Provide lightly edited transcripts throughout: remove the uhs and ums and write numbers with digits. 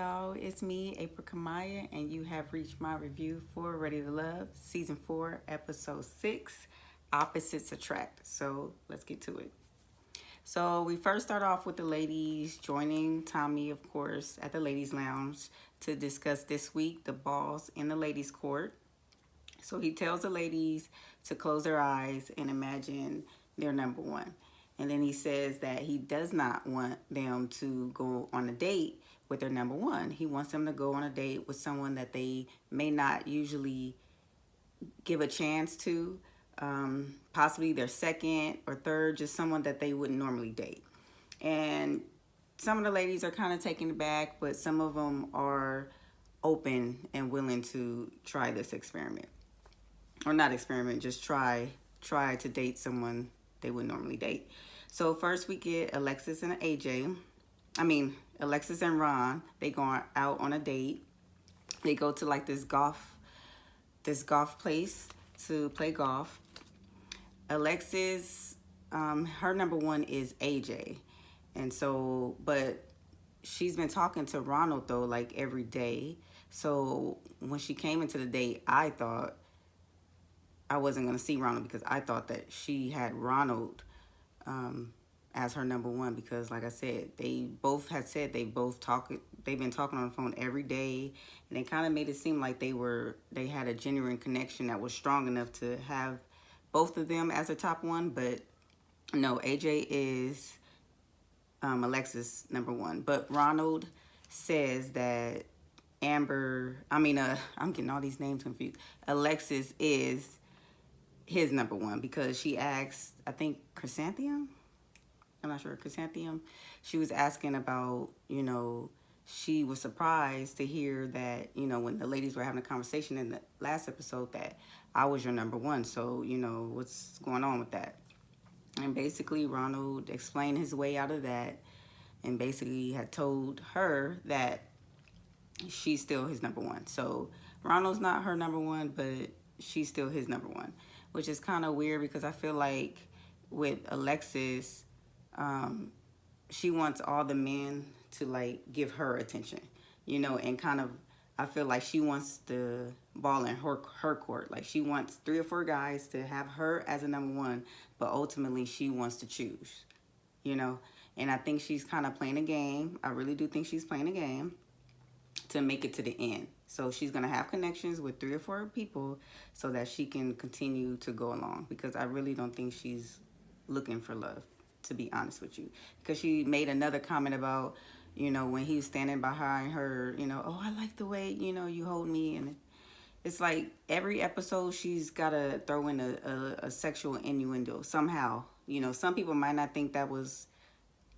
y'all. It's me, April Kamaya, and you have reached my review for Ready to Love, Season 4, Episode 6, Opposites Attract. So let's get to it. So we first start off with the ladies joining Tommy, of course, at the ladies' lounge to discuss this week the balls in the ladies' court. So he tells the ladies to close their eyes and imagine their number one. And then he says that he does not want them to go on a date with their number one. He wants them to go on a date with someone that they may not usually give a chance to, possibly their second or third, just someone that they wouldn't normally date. And some of the ladies are kind of taken aback, but some of them are open and willing to try this experiment. Or not experiment, just try to date someone they would normally date. So first we get Alexis and AJ. Alexis and Ron. They go out on a date. They go to like this golf place to play golf. Alexis, her number one is AJ, and so but she's been talking to Ronald though like every day. So when she came into the date, I thought I wasn't going to see Ronald because I thought that she had Ronald as her number one because, like I said, they both had said they've been talking on the phone every day, and they kind of made it seem like they had a genuine connection that was strong enough to have both of them as a top one. But no, AJ is Alexis number one, but Ronald says that I'm getting all these names confused. Alexis is his number one because she asked, I think, Chrysanthemum? I'm not sure, Chrysanthemum. She was asking about, she was surprised to hear that, when the ladies were having a conversation in the last episode that I was your number one. So, what's going on with that? And basically, Ronald explained his way out of that and basically had told her that she's still his number one. So, Ronald's not her number one, but she's still his number one, which is kind of weird because I feel like with Alexis, she wants all the men to like give her attention, and kind of, I feel like she wants the ball in her court. Like she wants 3 or 4 guys to have her as a number one, but ultimately she wants to choose, and I think she's kind of playing a game. I really do think she's playing a game to make it to the end. So she's going to have connections with 3 or 4 people so that she can continue to go along, because I really don't think she's looking for love, to be honest with you. Because she made another comment about, when he was standing behind her, oh, I like the way, you hold me. And it's like every episode she's got to throw in a sexual innuendo somehow. Some people might not think that was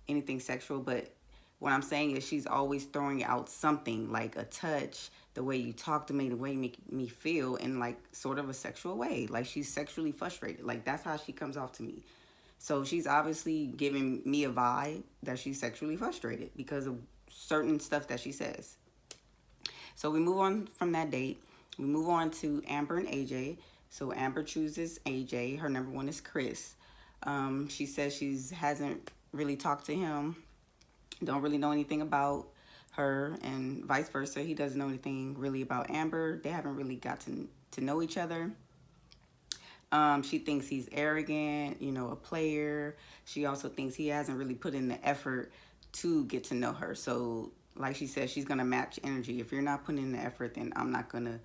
anything sexual, but what I'm saying is she's always throwing out something like a touch, the way you talk to me, the way you make me feel in like sort of a sexual way. Like she's sexually frustrated. Like that's how she comes off to me. So she's obviously giving me a vibe that she's sexually frustrated because of certain stuff that she says. So we move on from that date. We move on to Amber and AJ. So Amber chooses AJ. Her number one is Chris. She says she hasn't really talked to him. Don't really know anything about her, and vice versa. He doesn't know anything really about Amber. They haven't really got to know each other. She thinks he's arrogant, a player. She also thinks he hasn't really put in the effort to get to know her. So, like she said, she's going to match energy. If you're not putting in the effort, then I'm not going to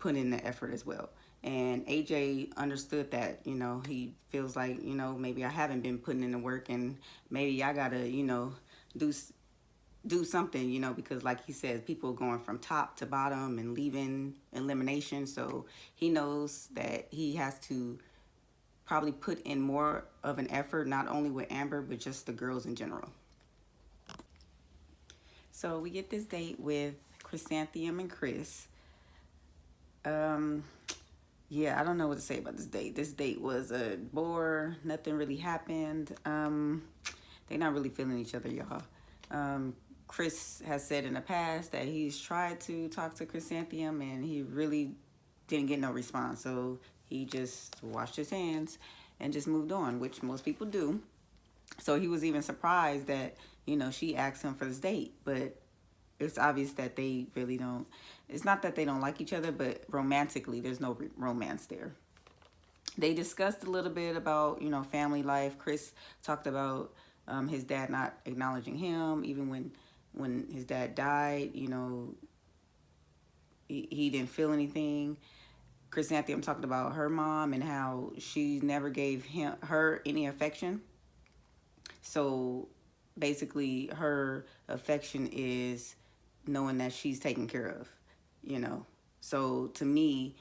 put in the effort as well. And AJ understood that, he feels like, maybe I haven't been putting in the work, and maybe I got to, do something, because like he says, people going from top to bottom and leaving elimination. So he knows that he has to probably put in more of an effort, not only with Amber, but just the girls in general. So we get this date with Chrysanthemum and Chris. Yeah, I don't know what to say about this date. This date was a bore. Nothing really happened. They're not really feeling each other, y'all. Chris has said in the past that he's tried to talk to Chrysanthemum and he really didn't get no response. So he just washed his hands and just moved on, which most people do. So he was even surprised that, she asked him for this date. But it's obvious that they really don't. It's not that they don't like each other, but romantically, there's no romance there. They discussed a little bit about, family life. Chris talked about his dad not acknowledging him, even when his dad died. He didn't feel anything. Chrysanthemum talked about her mom and how she never gave her any affection. So basically, her affection is knowing that she's taken care of. So to me,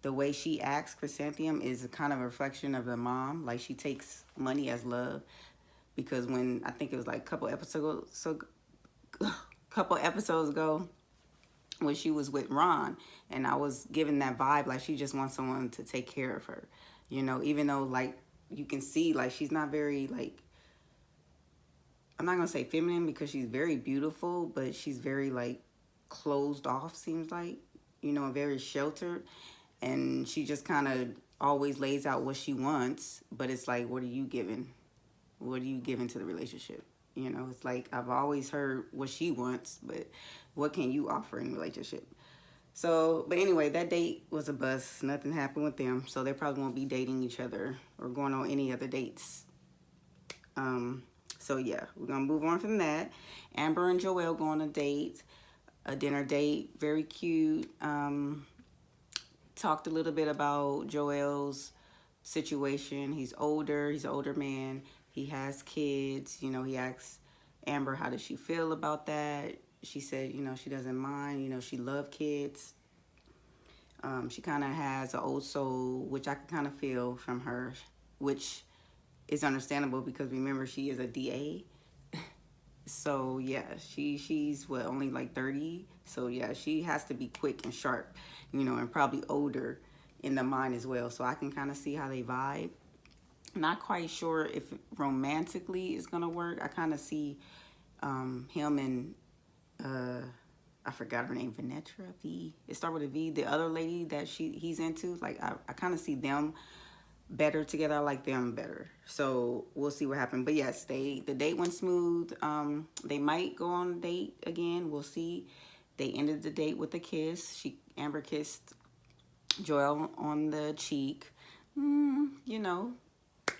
the way she acts, Chrysanthemum, is a kind of a reflection of the mom. Like, she takes money as love, because when I think it was like a couple episodes ago, when she was with Ron, and I was given that vibe, like she just wants someone to take care of her, even though, like, you can see, like, she's not very, like, I'm not gonna say feminine, because she's very beautiful, but she's very, like, closed off, seems like, very sheltered. And she just kind of always lays out what she wants, but it's like, what are you giving? What are you giving to the relationship? It's like, I've always heard what she wants, but what can you offer in a relationship? So, but anyway, that date was a bust. Nothing happened with them, so they probably won't be dating each other or going on any other dates. So yeah, we're gonna move on from that. Amber and Joel go on a dinner date, very cute. Talked a little bit about Joel's situation. He's an older man. He has kids. He asked Amber, how does she feel about that? She said, she doesn't mind. She loves kids. She kind of has an old soul, which I can kind of feel from her, which is understandable, because remember, she is a DA. So yeah, she's what, only like 30. So yeah, she has to be quick and sharp, and probably older in the mind as well. So I can kind of see how they vibe. Not quite sure if romantically it's gonna work. I kind of see him and I forgot her name, Venetra V. It started with a V. The other lady that he's into, like, I kind of see them better together. I like them better. So we'll see what happens. But yes, the date went smooth. They might go on a date again. We'll see. They ended the date with a kiss. Amber kissed Joel on the cheek.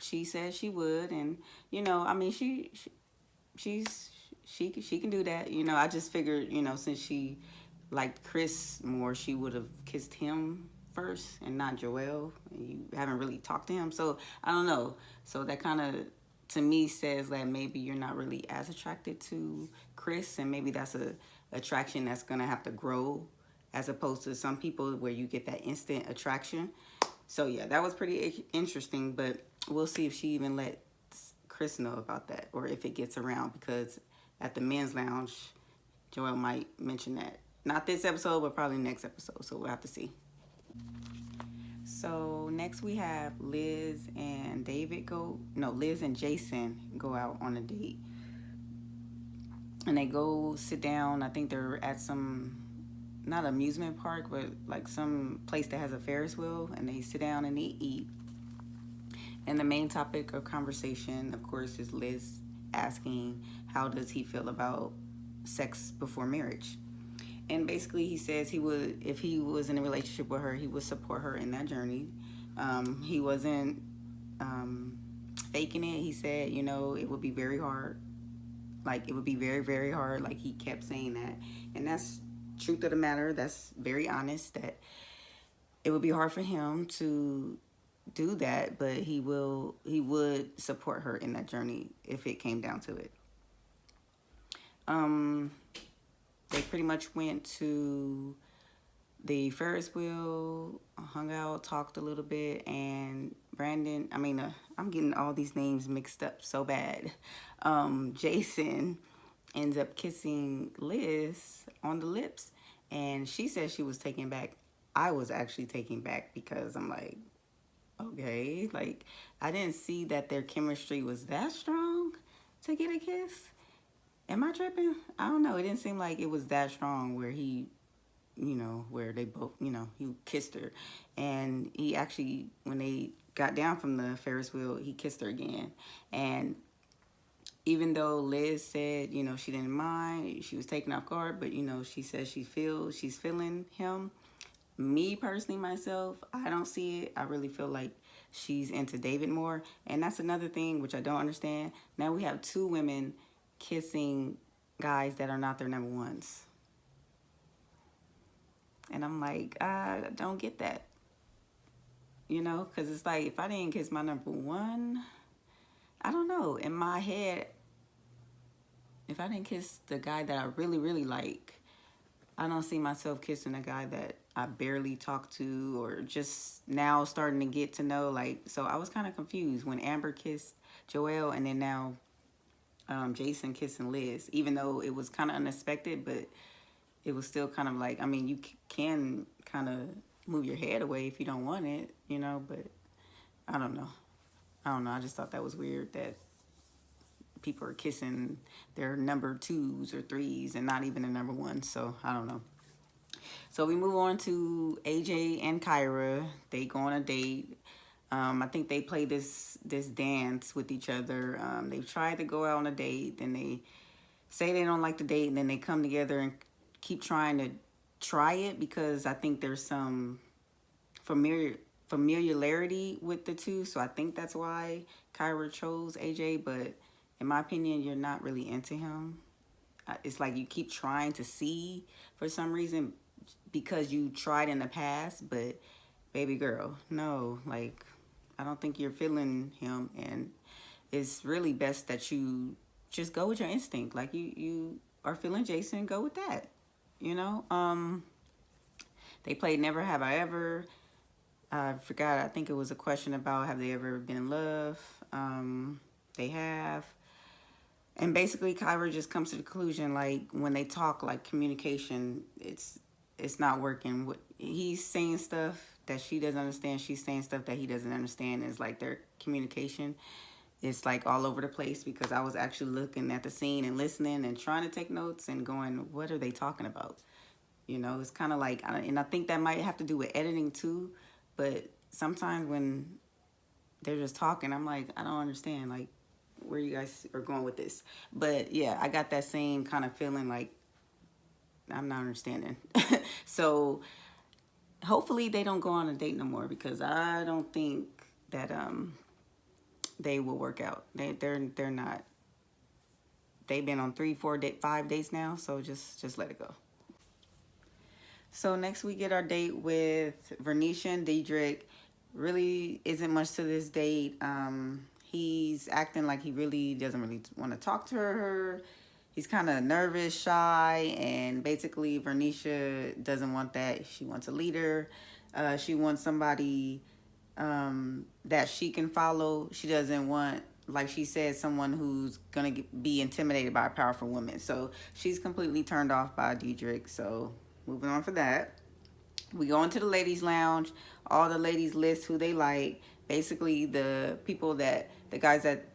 She said she would, and I mean, she can do that. I just figured, since she liked Chris more, she would have kissed him first and not Joel. You haven't really talked to him, so I don't know. So that kind of, to me, says that maybe you're not really as attracted to Chris, and maybe that's a attraction that's gonna have to grow, as opposed to some people where you get that instant attraction. So yeah, that was pretty interesting, but we'll see if she even lets Chris know about that, or if it gets around, because at the men's lounge, Joel might mention that. Not this episode, but probably next episode, so we'll have to see. So next we have Liz and Jason go out on a date. And they go sit down. I think they're at some, not amusement park, but like some place that has a Ferris wheel. And they sit down and they eat. And the main topic of conversation, of course, is Liz asking, how does he feel about sex before marriage? And basically he says if he was in a relationship with her, he would support her in that journey. He wasn't faking it. He said, it would be very hard. Like, it would be very, very hard. Like, he kept saying that. And that's truth of the matter. That's very honest, that it would be hard for him to do that, but he would support her in that journey if it came down to it. They pretty much went to the Ferris wheel, hung out, talked a little bit, and I'm getting all these names mixed up so bad. Jason ends up kissing Liz on the lips, and she said she was taken back. I was actually taken back, because I'm like, okay, like, I didn't see that their chemistry was that strong to get a kiss. Am I tripping? I don't know. It didn't seem like it was that strong where where they both, he kissed her. And he actually, when they got down from the Ferris wheel, he kissed her again. And even though Liz said, you know, she didn't mind, she was taken off guard, but you know, she says she's feeling him. Me personally, myself, I don't see it. I really feel like she's into David more, and that's another thing which I don't understand. Now we have two women kissing guys that are not their number ones, and I'm like, I don't get that, you know, because it's like if I didn't kiss my number one, I don't know. In my head, if I didn't kiss the guy that I really, really like, I don't see myself kissing a guy that I barely talk to or just now starting to get to know. Like, so I was kind of confused when Amber kissed Joelle and then now Jason kissing Liz, even though it was kind of unexpected, but it was still kind of like, I mean, you can kind of move your head away if you don't want it, you know, but I don't know. I just thought that was weird that people are kissing their number twos or threes and not even the number one. So I don't know. So we move on to AJ and Kyra. They go on a date. I think they play this dance with each other. They've tried to go out on a date, then they say they don't like the date, and then they come together and keep trying to try it because I think there's some familiarity with the two. So I think that's why Kyra chose AJ. But in my opinion, you're not really into him. It's like you keep trying to see for some reason because you tried in the past, but baby girl, no, like I don't think you're feeling him, and it's really best that you just go with your instinct. Like you are feeling Jason, go with that. You know, they played Never Have I Ever. I forgot. I think it was a question about have they ever been in love. They have. And basically, Kyra just comes to the conclusion, like, when they talk, like, communication, it's not working. He's saying stuff that she doesn't understand. She's saying stuff that he doesn't understand. It's like their communication is, like, all over the place because I was actually looking at the scene and listening and trying to take notes and going, what are they talking about? You know, it's kind of like, and I think that might have to do with editing, too. But sometimes when they're just talking, I'm like, I don't understand, like, where you guys are going with this. But yeah, I got that same kind of feeling like I'm not understanding. So hopefully they don't go on a date no more because I don't think that they will work out. They're not. They've been on 5 dates now, so just let it go. So next we get our date with Vernisha and Diedrich. Really isn't much to this date. He's acting like he really doesn't really want to talk to her. He's kind of nervous, shy, and basically Vernisha doesn't want that. She wants a leader. She wants somebody that she can follow. She doesn't want, like she said, someone who's going to be intimidated by a powerful woman. So she's completely turned off by Diedrich. So moving on for that. We go into the ladies' lounge. All the ladies list who they like. Basically, the guys that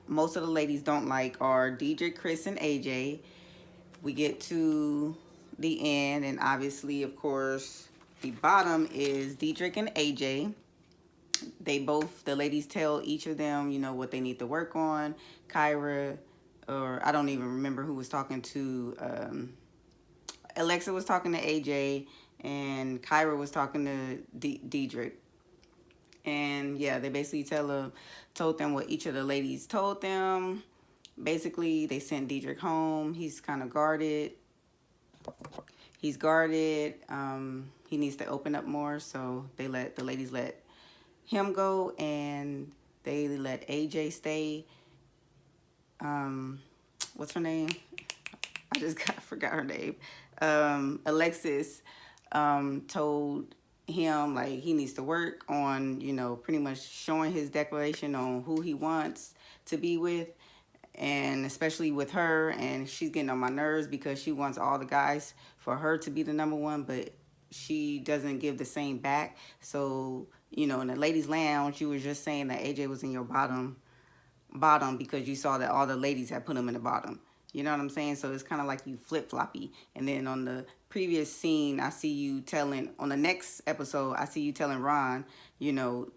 most of the ladies don't like are Diedrich, Chris, and AJ. We get to the end, and obviously, of course, the bottom is Diedrich and AJ. The ladies tell each of them, you know, what they need to work on. Kyra, or I don't even remember who was talking to, Alexa was talking to AJ, and Kyra was talking to Diedrich. And yeah, they basically told them what each of the ladies told them. Basically, they sent Diedrich home. He's kind of guarded. He's guarded. He needs to open up more. So the ladies let him go, and they let AJ stay. What's her name? I just forgot her name. Alexis told him like he needs to work on, you know, pretty much showing his declaration on who he wants to be with, and especially with her. And she's getting on my nerves because she wants all the guys for her to be the number one, but she doesn't give the same back. So, you know, in the ladies' lounge, you were just saying that AJ was in your bottom because you saw that all the ladies had put him in the bottom. You know what I'm saying? So it's kind of like you flip-floppy. And then on the previous scene, on the next episode, I see you telling Ron, you know,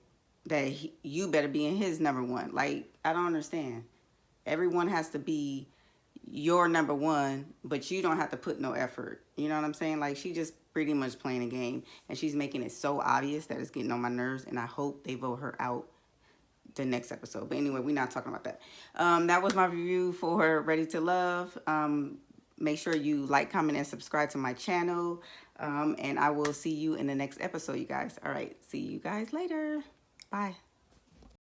that you better be in his number one. Like, I don't understand. Everyone has to be your number one, but you don't have to put no effort. You know what I'm saying? Like, she just pretty much playing a game, and she's making it so obvious that it's getting on my nerves, and I hope they vote her out the next episode. But anyway, we're not talking about that. That was my review for Ready to Love. Make sure you like, comment, and subscribe to my channel. And I will see you in the next episode, you guys. All right. See you guys later. Bye.